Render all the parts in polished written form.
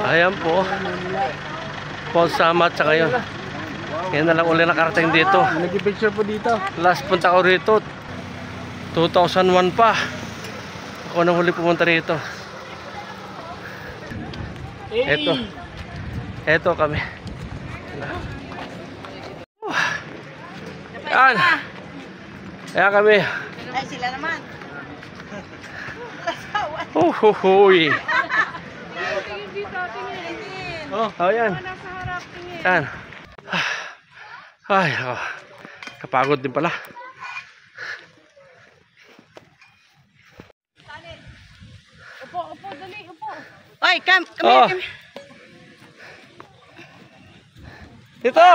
Ayan po. Paul Samat tsaka yun. Yan na lang uli nakarating dito. Nag-picture po dito. Last punta ko rito 2001 pa. Ako nang huli pumunta rito. Eto kami. Yan. Ayan kami. Ay, sila naman. Huhuhuy. Oh, yan. Yan. Ay, oh. Kapagod din pala. Upo, dali, upo. Oy, come Oh. here. Dito.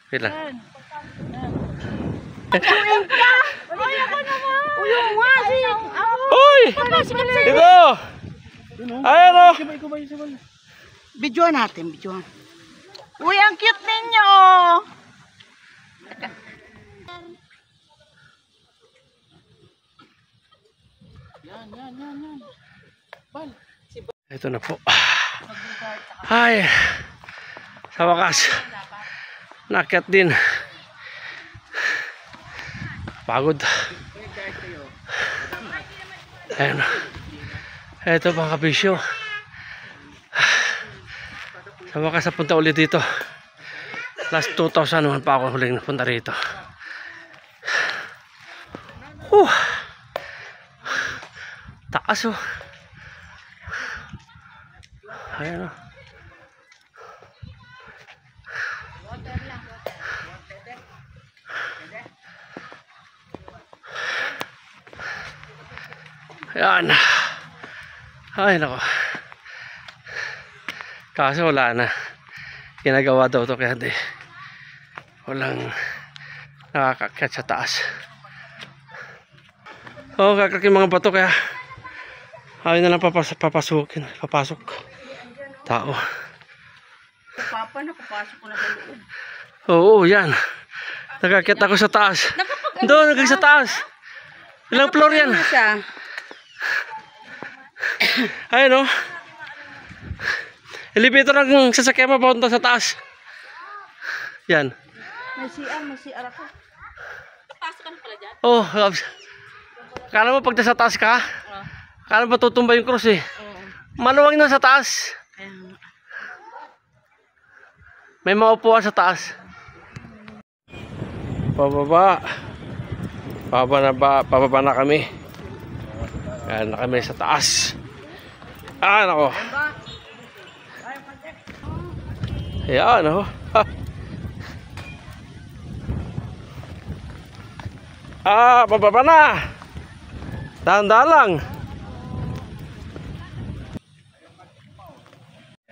Wait lang. Uy, ako naman. Uy, umasi. Uy! Dito! Ayan o! Videoan natin, videoan. Uy, ang cute ninyo. Ito na po. Ay! Sa wakas. Nakyat din. Pagod. Ayan. Ito mga kabisyo. Sa wakas napunta ulit dito. Last 2001 pa ako huling napunta rito. Taas oh. Ayan oh. Ayan. Ay nako. Kasi wala na. Ginagawa daw ito kaya di. Walang nakakakyat sa taas. Oo, kakaking mga bato kaya ayaw na lang papasok tao. Papa, nakapasok ko na sa loob. Oo, yan. Nakakyat ako sa taas. Doon, nagkik sa taas. Ilang floor yan? Ayun o. Elevator ang sasakyan mo papunta sa taas. Yan. May CR ako. Pasok ka na pala dyan? Oh, kala mo pag nasa taas ka? Kala mo tutumba yung cross eh. Maluwang na sa taas. May maupuan sa taas. Pababa. Pababa na kami. Yan na kami sa taas. Nako. Ayan oh. Pababa na. Dahan-dahan lang.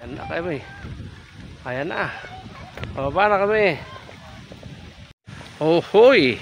Ayan na kami. Ayan na. Pababa na kami. Oh, hoy.